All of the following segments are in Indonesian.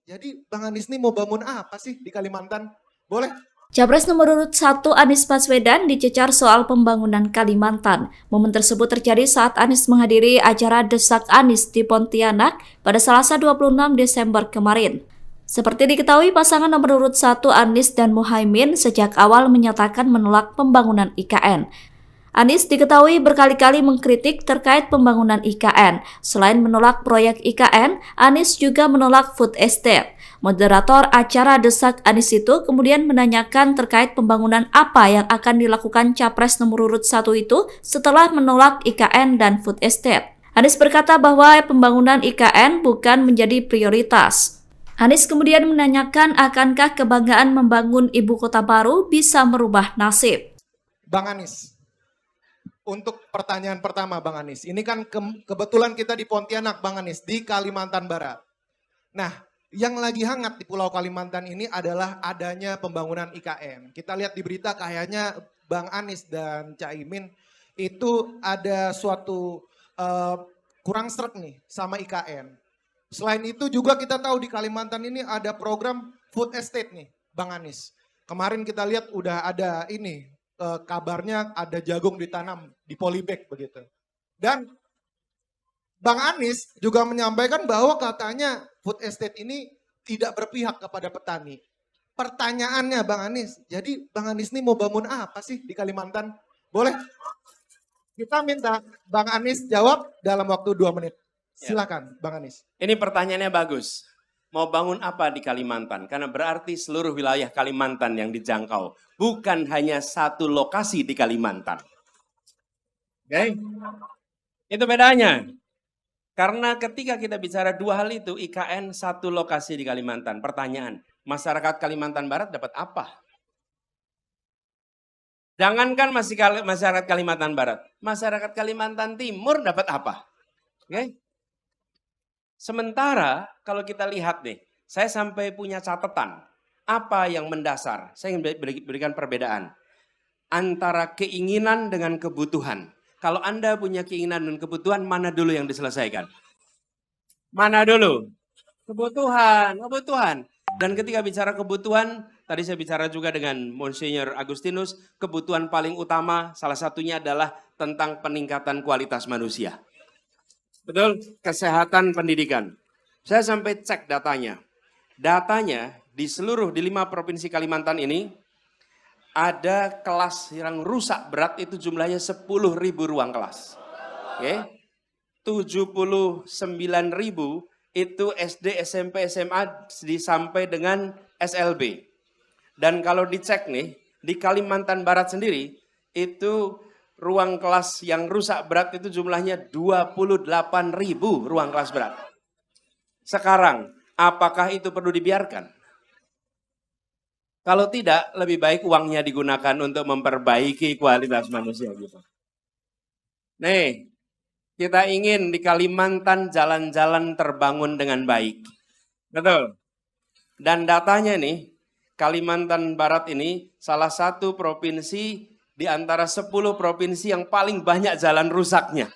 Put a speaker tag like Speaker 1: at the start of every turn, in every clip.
Speaker 1: Jadi Bang Anies nih mau bangun apa sih di Kalimantan? Boleh?
Speaker 2: Capres nomor urut 1 Anies Baswedan dicecar soal pembangunan Kalimantan. Momen tersebut terjadi saat Anies menghadiri acara Desak Anies di Pontianak pada Selasa 26 Desember kemarin. Seperti diketahui, pasangan nomor urut 1 Anies dan Muhaimin sejak awal menyatakan menolak pembangunan IKN. Anies diketahui berkali-kali mengkritik terkait pembangunan IKN. Selain menolak proyek IKN, Anies juga menolak food estate. Moderator acara Desak Anies itu kemudian menanyakan terkait pembangunan apa yang akan dilakukan Capres nomor urut 1 itu setelah menolak IKN dan food estate. Anies berkata bahwa pembangunan IKN bukan menjadi prioritas. Anies kemudian menanyakan akankah kebanggaan membangun ibu kota baru bisa merubah nasib.
Speaker 1: Bang Anies, untuk pertanyaan pertama Bang Anies, ini kan kebetulan kita di Pontianak Bang Anies, di Kalimantan Barat. Nah, yang lagi hangat di Pulau Kalimantan ini adalah adanya pembangunan IKN. Kita lihat di berita kayaknya Bang Anies dan Caimin itu ada suatu kurang sreg nih sama IKN. Selain itu juga kita tahu di Kalimantan ini ada program food estate nih Bang Anies. Kemarin kita lihat udah ada ini, kabarnya ada jagung ditanam di polybag begitu. Dan Bang Anies juga menyampaikan bahwa katanya food estate ini tidak berpihak kepada petani. Pertanyaannya Bang Anies, jadi Bang Anies ini mau bangun apa sih di Kalimantan? Boleh? Kita minta Bang Anies jawab dalam waktu 2 menit. Silakan Bang Anies.
Speaker 3: Ini pertanyaannya bagus. Mau bangun apa di Kalimantan? Karena berarti seluruh wilayah Kalimantan yang dijangkau. Bukan hanya satu lokasi di Kalimantan. Oke? Itu bedanya. Karena ketika kita bicara dua hal itu, IKN satu lokasi di Kalimantan. Pertanyaan, masyarakat Kalimantan Barat dapat apa? Jangankan masyarakat Kalimantan Barat. Masyarakat Kalimantan Timur dapat apa? Oke? Sementara kalau kita lihat nih, saya sampai punya catatan. Apa yang mendasar? Saya ingin berikan perbedaan. Antara keinginan dengan kebutuhan. Kalau Anda punya keinginan dan kebutuhan, mana dulu yang diselesaikan? Mana dulu? Kebutuhan, kebutuhan. Dan ketika bicara kebutuhan, tadi saya bicara juga dengan Monsignor Agustinus, kebutuhan paling utama salah satunya adalah tentang peningkatan kualitas manusia. Betul, kesehatan pendidikan. Saya sampai cek datanya. Datanya di 5 provinsi Kalimantan ini, ada kelas yang rusak berat itu jumlahnya 10.000 ruang kelas. Oke. 79.000 itu SD, SMP, SMA sampai dengan SLB. Dan kalau dicek nih, di Kalimantan Barat sendiri, itu ruang kelas yang rusak berat itu jumlahnya 28.000 ruang kelas berat. Sekarang, apakah itu perlu dibiarkan? Kalau tidak, lebih baik uangnya digunakan untuk memperbaiki kualitas manusia gitu. Nih, kita ingin di Kalimantan jalan-jalan terbangun dengan baik. Betul. Dan datanya nih, Kalimantan Barat ini salah satu provinsi di antara 10 provinsi yang paling banyak jalan rusaknya.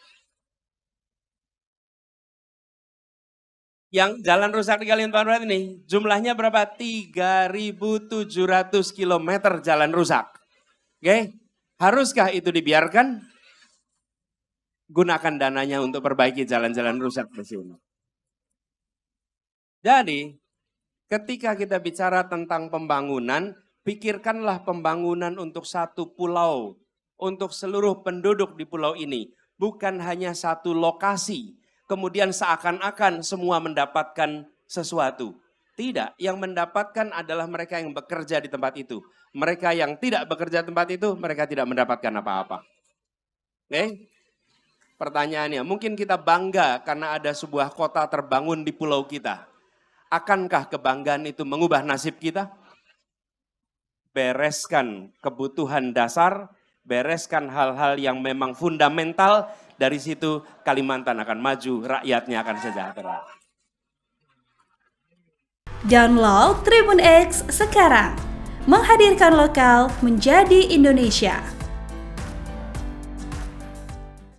Speaker 3: Yang jalan rusak di Kalimantan Barat ini jumlahnya berapa? 3.700 km jalan rusak. Oke? Haruskah itu dibiarkan? Gunakan dananya untuk perbaiki jalan-jalan rusak di sini. Jadi, ketika kita bicara tentang pembangunan, pikirkanlah pembangunan untuk satu pulau, untuk seluruh penduduk di pulau ini. Bukan hanya satu lokasi, kemudian seakan-akan semua mendapatkan sesuatu. Tidak, yang mendapatkan adalah mereka yang bekerja di tempat itu. Mereka yang tidak bekerja di tempat itu, mereka tidak mendapatkan apa-apa. Oke? Pertanyaannya, mungkin kita bangga karena ada sebuah kota terbangun di pulau kita. Akankah kebanggaan itu mengubah nasib kita? Bereskan kebutuhan dasar, bereskan hal-hal yang memang fundamental, dari situ Kalimantan akan maju, rakyatnya akan sejahtera.
Speaker 4: Download Tribun X sekarang, menghadirkan lokal menjadi Indonesia.